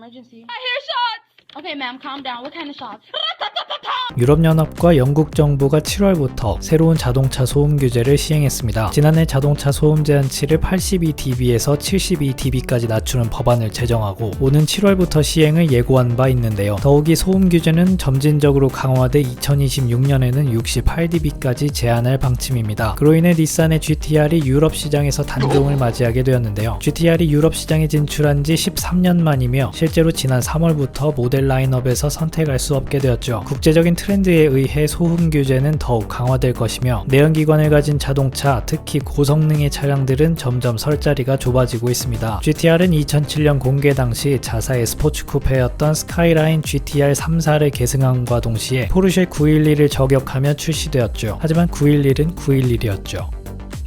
emergency? I hear shots! Okay, ma'am, calm down. What kind of shots? 유럽연합과 영국 정부가 7월부터 새로운 자동차 소음 규제를 시행했습니다. 지난해 자동차 소음 제한치를 82dB에서 72dB까지 낮추는 법안을 제정하고 오는 7월부터 시행을 예고한 바 있는데요. 더욱이 소음 규제는 점진적으로 강화돼 2026년에는 68dB까지 제한할 방침입니다. 그로 인해 닛산의 GT-R이 유럽 시장에서 단종을 맞이하게 되었는데요. GT-R이 유럽 시장에 진출한 지 13년 만이며 실제로 지난 3월부터 모델 라인업에서 선택할 수 없게 되었죠. 국제적인 트렌드에 의해 소음 규제는 더욱 강화될 것이며 내연기관을 가진 자동차, 특히 고성능의 차량들은 점점 설 자리가 좁아지고 있습니다. GT-R은 2007년 공개 당시 자사의 스포츠 쿠페였던 스카이라인 GT-R 3사를 계승함과 동시에 포르쉐 911을 저격하며 출시되었죠. 하지만 911은 911이었죠.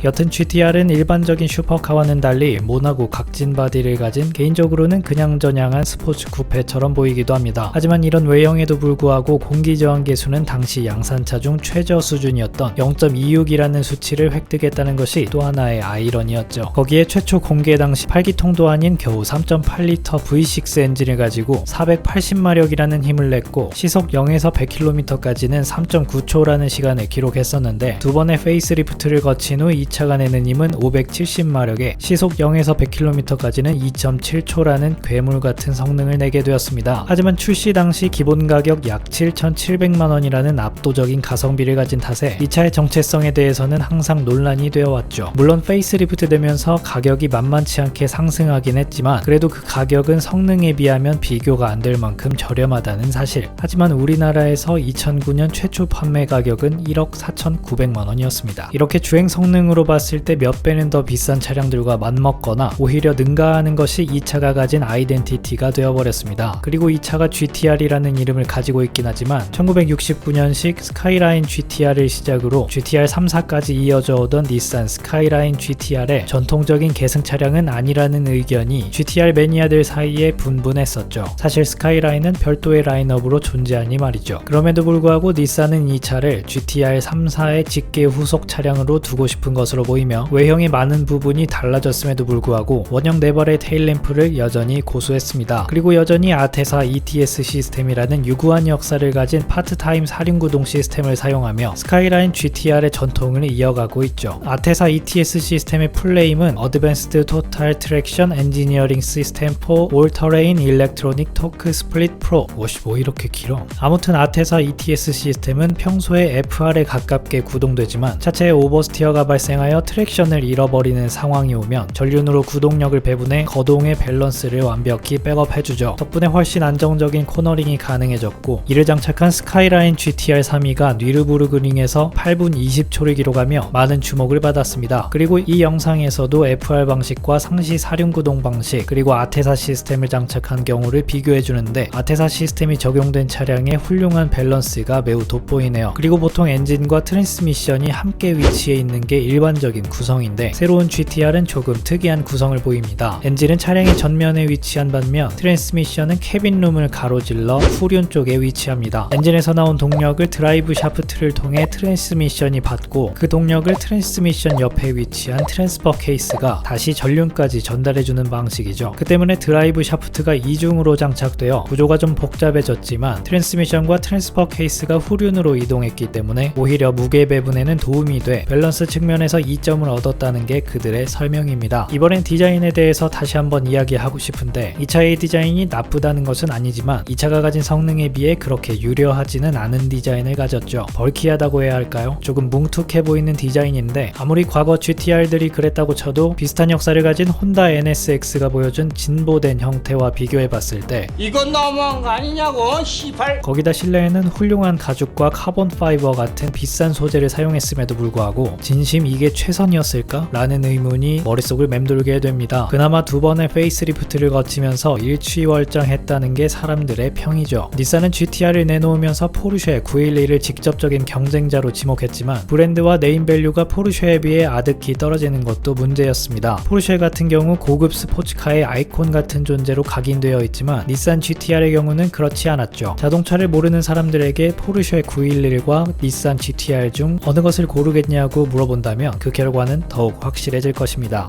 여튼 GT-R은 일반적인 슈퍼카와는 달리 모나고 각진 바디를 가진 개인적으로는 그냥저냥한 스포츠 쿠페처럼 보이기도 합니다. 하지만 이런 외형에도 불구하고 공기저항 계수는 당시 양산차 중 최저 수준이었던 0.26이라는 수치를 획득했다는 것이 또 하나의 아이러니였죠. 거기에 최초 공개 당시 8기통도 아닌 겨우 3.8L V6 엔진을 가지고 480마력이라는 힘을 냈고 시속 0에서 100km까지는 3.9초라는 시간을 기록했었는데 두 번의 페이스리프트를 거친 후 이 차가 내는 힘은 570마력에 시속 0에서 100km까지는 2.7초라는 괴물 같은 성능을 내게 되었습니다. 하지만 출시 당시 기본 가격 약 7,700만원이라는 압도적인 가성비를 가진 탓에 이 차의 정체성에 대해서는 항상 논란이 되어 왔죠. 물론 페이스리프트 되면서 가격이 만만치 않게 상승하긴 했지만 그래도 그 가격은 성능에 비하면 비교가 안 될 만큼 저렴하다는 사실. 하지만 우리나라에서 2009년 최초 판매 가격은 1억 4,900만원이었습니다. 이렇게 주행 성능으로 봤을 때 몇 배는 더 비싼 차량들과 맞먹거나 오히려 능가하는 것이 이 차가 가진 아이덴티티가 되어버렸습니다. 그리고 이 차가 GT-R이라는 이름을 가지고 있긴 하지만 1969년식 스카이라인 GT-R을 시작으로 GT-R 3사까지 이어져 오던 닛산 스카이라인 GT-R의 전통적인 계승 차량은 아니라는 의견이 GT-R 매니아들 사이에 분분했었죠. 사실 스카이라인은 별도의 라인업으로 존재하니 말이죠. 그럼에도 불구하고 닛산은 이 차를 GT-R 3사의 직계 후속 차량으로 두고 싶은 것으로 보이며 외형의 많은 부분이 달라졌음에도 불구하고 원형 4발의 테일램프를 여전히 고수했습니다. 그리고 여전히 아테사 ETS 시스템이라는 유구한 역사를 가진 파트타임 사륜구동 시스템을 사용하며 스카이라인 GT-R의 전통을 이어가고 있죠. 아테사 ETS 시스템의 풀네임은 Advanced Total Traction Engineering System for All Terrain Electronic Torque Split Pro. 뭐 이렇게 길어. 아무튼 아테사 ETS 시스템은 평소에 FR에 가깝게 구동되지만 차체의 오버스티어가 발생하여 트랙션을 잃어버리는 상황이 오면 전륜으로 구동력을 배분해 거동의 밸런스를 완벽히 백업해주죠. 덕분에 훨씬 안정적인 코너링이 가능해졌고 이를 장착한 스카이라인 GT-R 3위가 뉘르부르그링에서 8분 20초를 기록하며 많은 주목을 받았습니다. 그리고 이 영상에서도 FR 방식과 상시 사륜구동 방식 그리고 아테사 시스템을 장착한 경우를 비교해주는데 아테사 시스템이 적용된 차량의 훌륭한 밸런스가 매우 돋보이네요. 그리고 보통 엔진과 트랜스미션이 함께 위치해 있는 게 일반적인 구성인데 새로운 GT-R은 조금 특이한 구성을 보입니다. 엔진은 차량의 전면에 위치한 반면 트랜스미션은 캐빈룸을 가로질러 후륜 쪽에 위치합니다. 엔진에서 나온 동력을 드라이브 샤프트를 통해 트랜스미션이 받고 그 동력을 트랜스미션 옆에 위치한 트랜스퍼 케이스가 다시 전륜까지 전달해주는 방식이죠. 그 때문에 드라이브 샤프트가 이중으로 장착되어 구조가 좀 복잡해졌지만 트랜스미션과 트랜스퍼 케이스가 후륜으로 이동했기 때문에 오히려 무게 배분에는 도움이 돼 밸런스 측면에서 이점을 얻었다는 게 그들의 설명입니다. 이번엔 디자인에 대해서 다시 한번 이야기하고 싶은데 이 차의 디자인이 나쁘다는 것은 아니지만 이 차가 가진 성능에 비해 그렇게 유려하지는 않은 디자인을 가졌죠. 벌키하다고 해야 할까요? 조금 뭉툭해 보이는 디자인인데 아무리 과거 GT-R들이 그랬다고 쳐도 비슷한 역사를 가진 혼다 NSX가 보여준 진보된 형태와 비교해봤을 때 이건 너무한 거 아니냐고 시발. 거기다 실내에는 훌륭한 가죽과 카본 파이버 같은 비싼 소재를 사용했음에도 불구하고 진심 이게 최선이었을까? 라는 의문이 머릿속을 맴돌게 됩니다. 그나마 두 번의 페이스리프트를 거치면서 일취월장했다는 게 사람들의 평이죠. 닛산은 GT-R을 내놓으면서 포르쉐 911을 직접적인 경쟁자로 지목했지만 브랜드와 네임밸류가 포르쉐에 비해 아득히 떨어지는 것도 문제였습니다. 포르쉐 같은 경우 고급 스포츠카의 아이콘 같은 존재로 각인되어 있지만 닛산 GT-R의 경우는 그렇지 않았죠. 자동차를 모르는 사람들에게 포르쉐 911과 닛산 GT-R 중 어느 것을 고르겠냐고 물어본다면 그 결과는 더욱 확실해질 것입니다.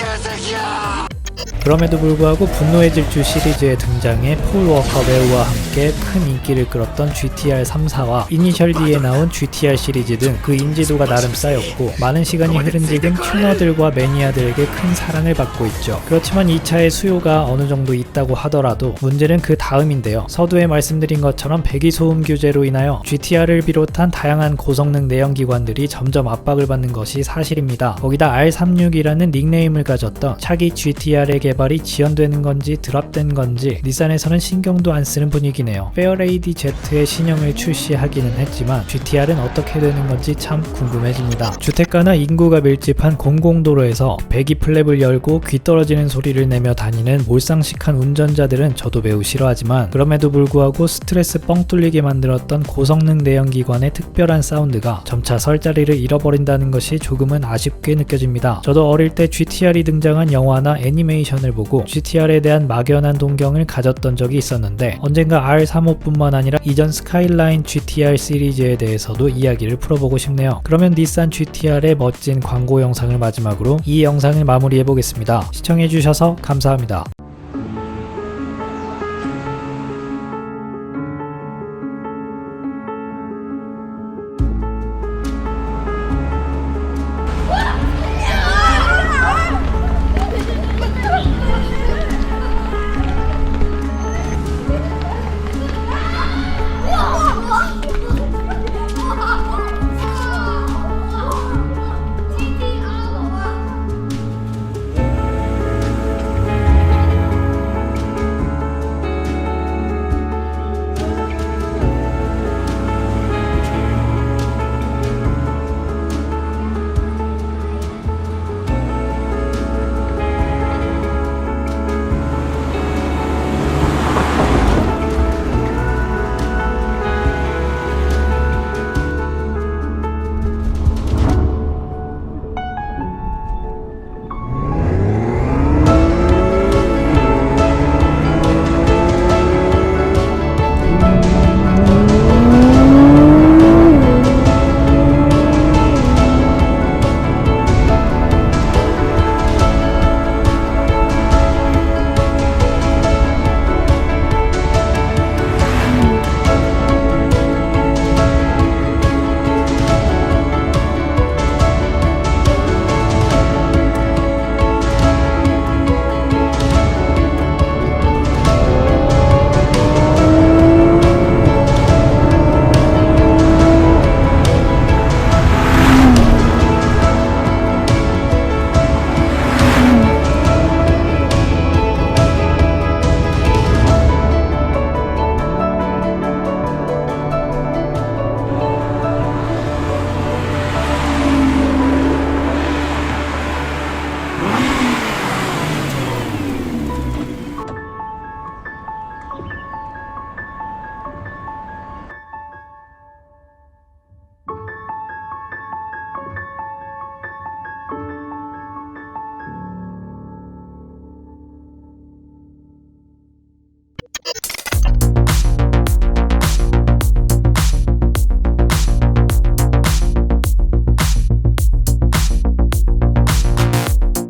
그럼에도 불구하고 분노의 질주 시리즈에 등장해 폴 워커 배우와 함께 큰 인기를 끌었던 GTR 3사와 이니셜 D에 나온 GTR 시리즈 등 그 인지도가 나름 쌓였고 많은 시간이 흐른 지금 튜너들과 매니아들에게 큰 사랑을 받고 있죠. 그렇지만 이 차의 수요가 어느 정도 있다고 하더라도 문제는 그 다음인데요. 서두에 말씀드린 것처럼 배기소음 규제로 인하여 GTR을 비롯한 다양한 고성능 내연기관들이 점점 압박을 받는 것이 사실입니다. 거기다 R36이라는 닉네임을 가졌던 차기 GTR의 개발이 지연되는 건지 드랍된 건지 닛산에서는 신경도 안 쓰는 분위기네요. 페어레이디 Z의 신형을 출시하기는 했지만 GTR은 어떻게 되는 건지 참 궁금해집니다. 주택가나 인구가 밀집한 공공도로에서 배기 플랩을 열고 귀 떨어지는 소리를 내며 다니는 몰상식한 운전자들은 저도 매우 싫어하지만 그럼에도 불구하고 스트레스 뻥 뚫리게 만들었던 고성능 내연기관의 특별한 사운드가 점차 설 자리를 잃어버린다는 것이 조금은 아쉽게 느껴집니다. 저도 어릴 때 GTR이 등장한 영화나 애니메이션을 보고 GTR에 대한 막연한 동경을 가졌던 적이 있었는데 언젠가 R35뿐만 아니라 이전 스카이라인 GTR 시리즈에 대해서도 이야기를 풀어보고 싶네요. 그러면 닛산 GTR의 멋진 광고 영상을 마지막으로 이 영상을 마무리해보겠습니다. 시청해주셔서 감사합니다.